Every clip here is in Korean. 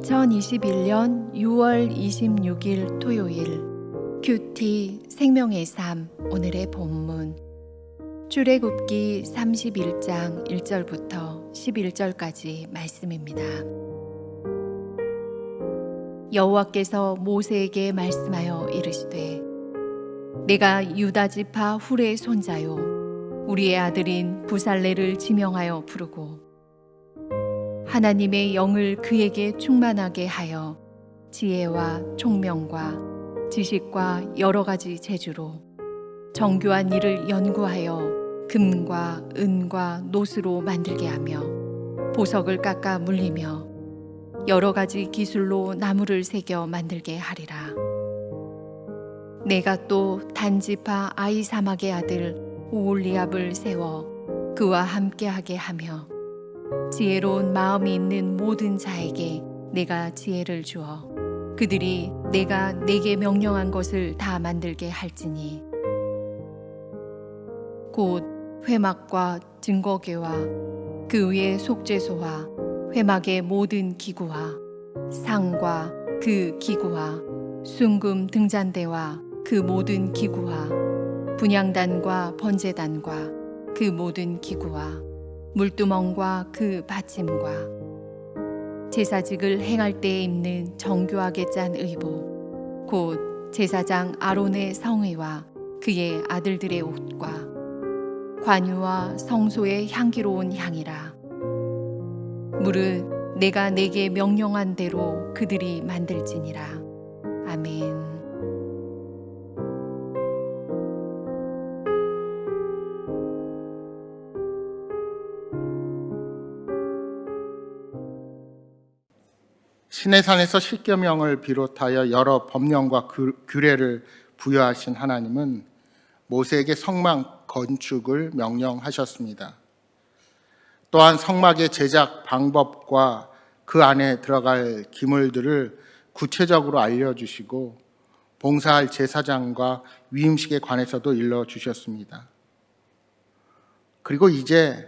2021년 6월 26일 토요일 큐티 생명의 삶 오늘의 본문 출애굽기 31장 1절부터 11절까지 말씀입니다. 여호와께서 모세에게 말씀하여 이르시되 내가 유다 지파 훌의 손자요 우리의 아들인 부살레를 지명하여 부르고 하나님의 영을 그에게 충만하게 하여 지혜와 총명과 지식과 여러 가지 재주로 정교한 일을 연구하여 금과 은과 노스로 만들게 하며 보석을 깎아 물리며 여러 가지 기술로 나무를 새겨 만들게 하리라. 내가 또 단지파 아히사막의 아들 오홀리압을 세워 그와 함께하게 하며 지혜로운 마음이 있는 모든 자에게 내가 지혜를 주어 그들이 내가 내게 명령한 것을 다 만들게 할지니 곧 회막과 증거궤와 그 위에 속죄소와 회막의 모든 기구와 상과 그 기구와 순금 등잔대와 그 모든 기구와 분향단과 번제단과 그 모든 기구와 물두멍과 그 받침과 제사직을 행할 때에 입는 정교하게 짠 의복 곧 제사장 아론의 성의와 그의 아들들의 옷과 관유와 성소의 향기로운 향이라. 무릇 내가 내게 명령한 대로 그들이 만들지니라. 아멘. 시내산에서 십계명을 비롯하여 여러 법령과 규례를 부여하신 하나님은 모세에게 성막 건축을 명령하셨습니다. 또한 성막의 제작 방법과 그 안에 들어갈 기물들을 구체적으로 알려주시고 봉사할 제사장과 위임식에 관해서도 일러주셨습니다. 그리고 이제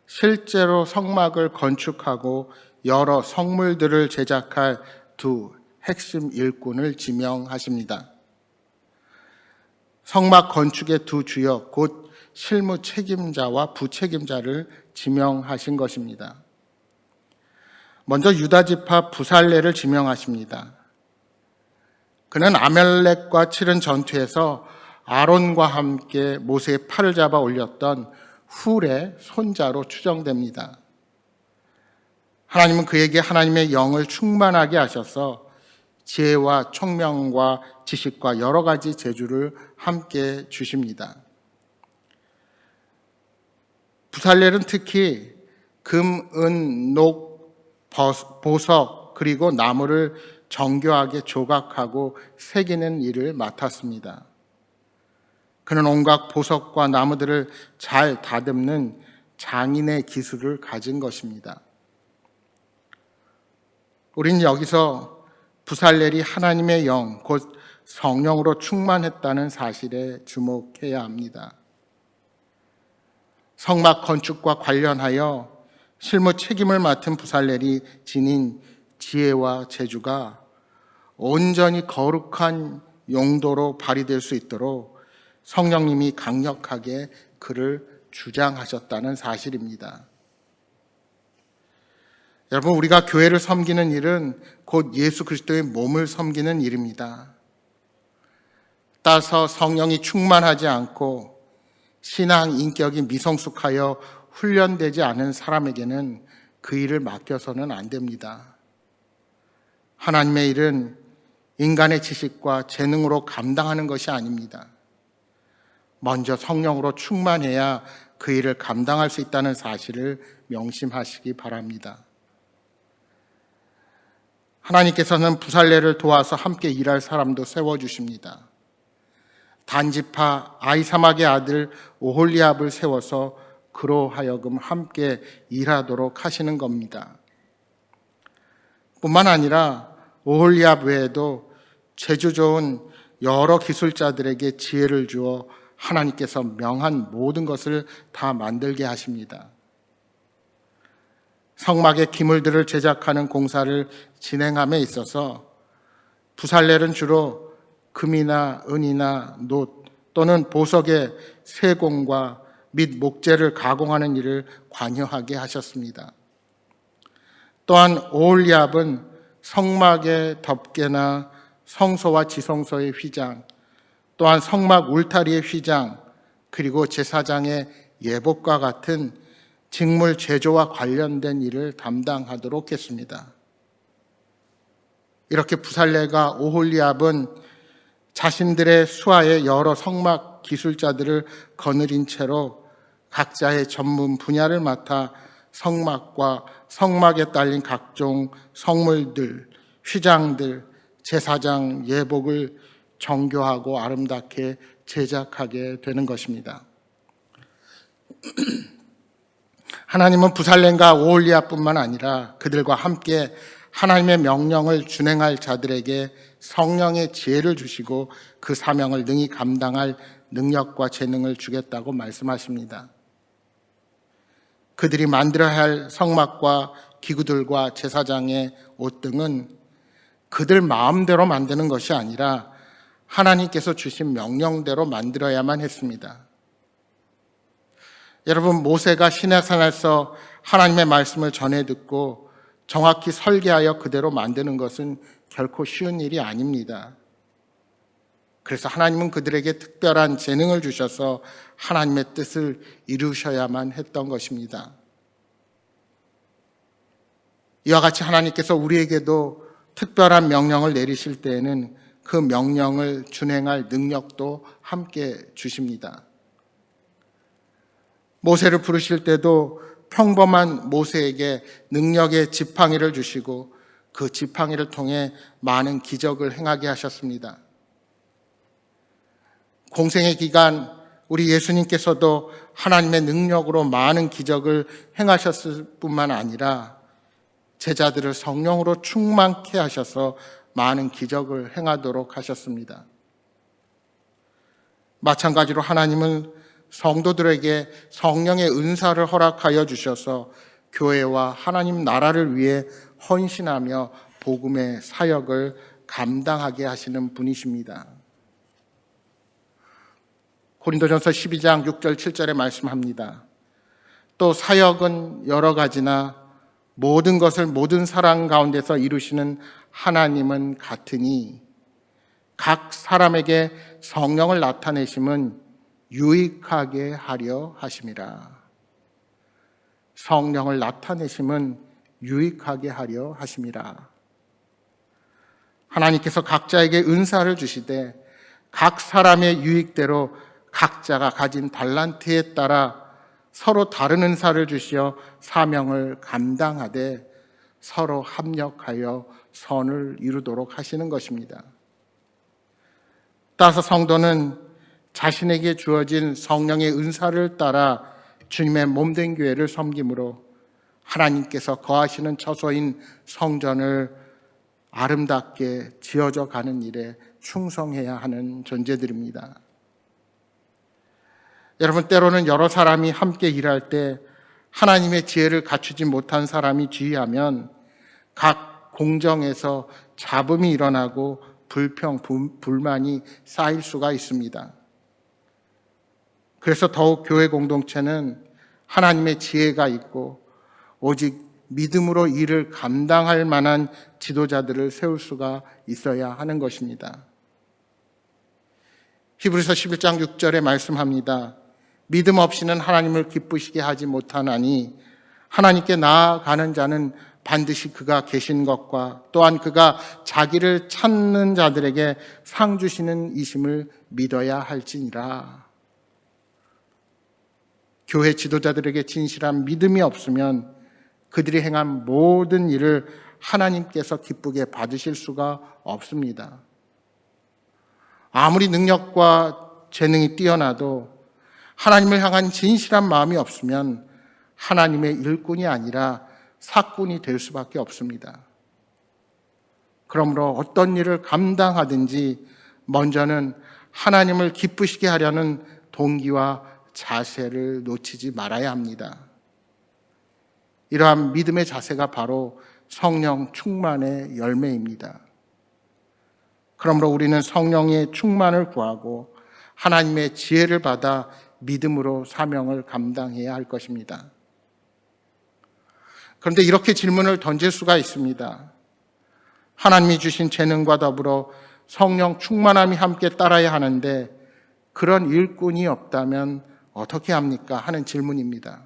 실제로 성막을 건축하고 여러 성물들을 제작할 두 핵심 일꾼을 지명하십니다. 성막 건축의 두 주역 곧 실무 책임자와 부책임자를 지명하신 것입니다. 먼저 유다 지파 부살레를 지명하십니다. 그는 아말렉과 치른 전투에서 아론과 함께 모세의 팔을 잡아 올렸던 훌의 손자로 추정됩니다. 하나님은 그에게 하나님의 영을 충만하게 하셔서 지혜와 총명과 지식과 여러 가지 재주를 함께 주십니다. 부살렐은 특히 금, 은, 녹, 보석 그리고 나무를 정교하게 조각하고 새기는 일을 맡았습니다. 그는 온갖 보석과 나무들을 잘 다듬는 장인의 기술을 가진 것입니다. 우린 여기서 부살렐이 하나님의 영, 곧 성령으로 충만했다는 사실에 주목해야 합니다. 성막 건축과 관련하여 실무 책임을 맡은 부살렐이 지닌 지혜와 재주가 온전히 거룩한 용도로 발휘될 수 있도록 성령님이 강력하게 그를 주장하셨다는 사실입니다. 여러분, 우리가 교회를 섬기는 일은 곧 예수 그리스도의 몸을 섬기는 일입니다. 따라서 성령이 충만하지 않고 신앙 인격이 미성숙하여 훈련되지 않은 사람에게는 그 일을 맡겨서는 안 됩니다. 하나님의 일은 인간의 지식과 재능으로 감당하는 것이 아닙니다. 먼저 성령으로 충만해야 그 일을 감당할 수 있다는 사실을 명심하시기 바랍니다. 하나님께서는 부살렐을 도와서 함께 일할 사람도 세워주십니다. 단지파 아히사막의 아들 오홀리압을 세워서 그로 하여금 함께 일하도록 하시는 겁니다. 뿐만 아니라 오홀리압 외에도 재주 좋은 여러 기술자들에게 지혜를 주어 하나님께서 명한 모든 것을 다 만들게 하십니다. 성막의 기물들을 제작하는 공사를 진행함에 있어서 부살렐은 주로 금이나 은이나 놋 또는 보석의 세공과 및 목재를 가공하는 일을 관여하게 하셨습니다. 또한 오홀리압은 성막의 덮개나 성소와 지성소의 휘장, 또한 성막 울타리의 휘장, 그리고 제사장의 예복과 같은 직물 제조와 관련된 일을 담당하도록 했습니다. 이렇게 부살렐과 오홀리압은 자신들의 수하에 여러 성막 기술자들을 거느린 채로 각자의 전문 분야를 맡아 성막과 성막에 딸린 각종 성물들, 휘장들, 제사장 예복을 정교하고 아름답게 제작하게 되는 것입니다. 하나님은 부살렐과 오홀리압뿐만 아니라 그들과 함께 하나님의 명령을 준행할 자들에게 성령의 지혜를 주시고 그 사명을 능히 감당할 능력과 재능을 주겠다고 말씀하십니다. 그들이 만들어야 할 성막과 기구들과 제사장의 옷 등은 그들 마음대로 만드는 것이 아니라 하나님께서 주신 명령대로 만들어야만 했습니다. 여러분, 모세가 시내산에서 하나님의 말씀을 전해 듣고 정확히 설계하여 그대로 만드는 것은 결코 쉬운 일이 아닙니다. 그래서 하나님은 그들에게 특별한 재능을 주셔서 하나님의 뜻을 이루셔야만 했던 것입니다. 이와 같이 하나님께서 우리에게도 특별한 명령을 내리실 때에는 그 명령을 준행할 능력도 함께 주십니다. 모세를 부르실 때도 평범한 모세에게 능력의 지팡이를 주시고 그 지팡이를 통해 많은 기적을 행하게 하셨습니다. 공생의 기간 우리 예수님께서도 하나님의 능력으로 많은 기적을 행하셨을 뿐만 아니라 제자들을 성령으로 충만케 하셔서 많은 기적을 행하도록 하셨습니다. 마찬가지로 하나님은 성도들에게 성령의 은사를 허락하여 주셔서 교회와 하나님 나라를 위해 헌신하며 복음의 사역을 감당하게 하시는 분이십니다. 고린도전서 12장 6절 7절에 말씀합니다. 또 사역은 여러 가지나 모든 것을 모든 사람 가운데서 이루시는 하나님은 같으니 각 사람에게 성령을 나타내심은 유익하게 하려 하심이라. 성령을 나타내심은 유익하게 하려 하심이라. 하나님께서 각자에게 은사를 주시되 각 사람의 유익대로 각자가 가진 달란트에 따라 서로 다른 은사를 주시어 사명을 감당하되 서로 합력하여 선을 이루도록 하시는 것입니다. 따라서 성도는 자신에게 주어진 성령의 은사를 따라 주님의 몸된 교회를 섬김으로 하나님께서 거하시는 처소인 성전을 아름답게 지어져 가는 일에 충성해야 하는 존재들입니다. 여러분, 때로는 여러 사람이 함께 일할 때 하나님의 지혜를 갖추지 못한 사람이 지휘하면 각 공정에서 잡음이 일어나고 불평, 불만이 쌓일 수가 있습니다. 그래서 더욱 교회 공동체는 하나님의 지혜가 있고 오직 믿음으로 일을 감당할 만한 지도자들을 세울 수가 있어야 하는 것입니다. 히브리서 11장 6절에 말씀합니다. 믿음 없이는 하나님을 기쁘시게 하지 못하나니 하나님께 나아가는 자는 반드시 그가 계신 것과 또한 그가 자기를 찾는 자들에게 상 주시는 이심을 믿어야 할지니라. 교회 지도자들에게 진실한 믿음이 없으면 그들이 행한 모든 일을 하나님께서 기쁘게 받으실 수가 없습니다. 아무리 능력과 재능이 뛰어나도 하나님을 향한 진실한 마음이 없으면 하나님의 일꾼이 아니라 사꾼이 될 수밖에 없습니다. 그러므로 어떤 일을 감당하든지 먼저는 하나님을 기쁘시게 하려는 동기와 자세를 놓치지 말아야 합니다. 이러한 믿음의 자세가 바로 성령 충만의 열매입니다. 그러므로 우리는 성령의 충만을 구하고 하나님의 지혜를 받아 믿음으로 사명을 감당해야 할 것입니다. 그런데 이렇게 질문을 던질 수가 있습니다. 하나님이 주신 재능과 더불어 성령 충만함이 함께 따라야 하는데 그런 일꾼이 없다면 어떻게 합니까? 하는 질문입니다.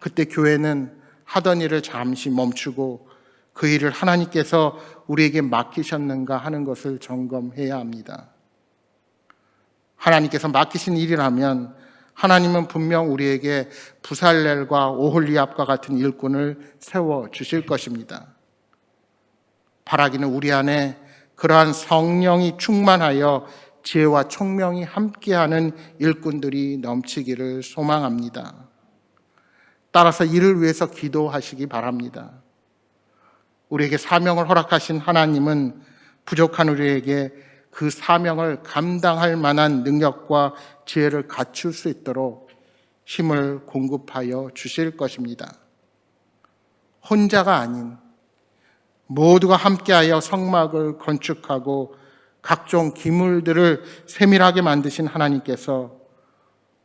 그때 교회는 하던 일을 잠시 멈추고 그 일을 하나님께서 우리에게 맡기셨는가 하는 것을 점검해야 합니다. 하나님께서 맡기신 일이라면 하나님은 분명 우리에게 부살렐과 오홀리압과 같은 일꾼을 세워주실 것입니다. 바라기는 우리 안에 그러한 성령이 충만하여 지혜와 총명이 함께하는 일꾼들이 넘치기를 소망합니다. 따라서 이를 위해서 기도하시기 바랍니다. 우리에게 사명을 허락하신 하나님은 부족한 우리에게 그 사명을 감당할 만한 능력과 지혜를 갖출 수 있도록 힘을 공급하여 주실 것입니다. 혼자가 아닌 모두가 함께하여 성막을 건축하고 각종 기물들을 세밀하게 만드신 하나님께서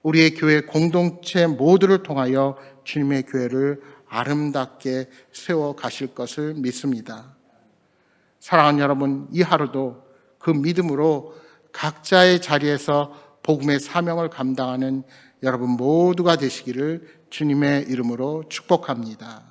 우리의 교회 공동체 모두를 통하여 주님의 교회를 아름답게 세워 가실 것을 믿습니다. 사랑하는 여러분, 이 하루도 그 믿음으로 각자의 자리에서 복음의 사명을 감당하는 여러분 모두가 되시기를 주님의 이름으로 축복합니다.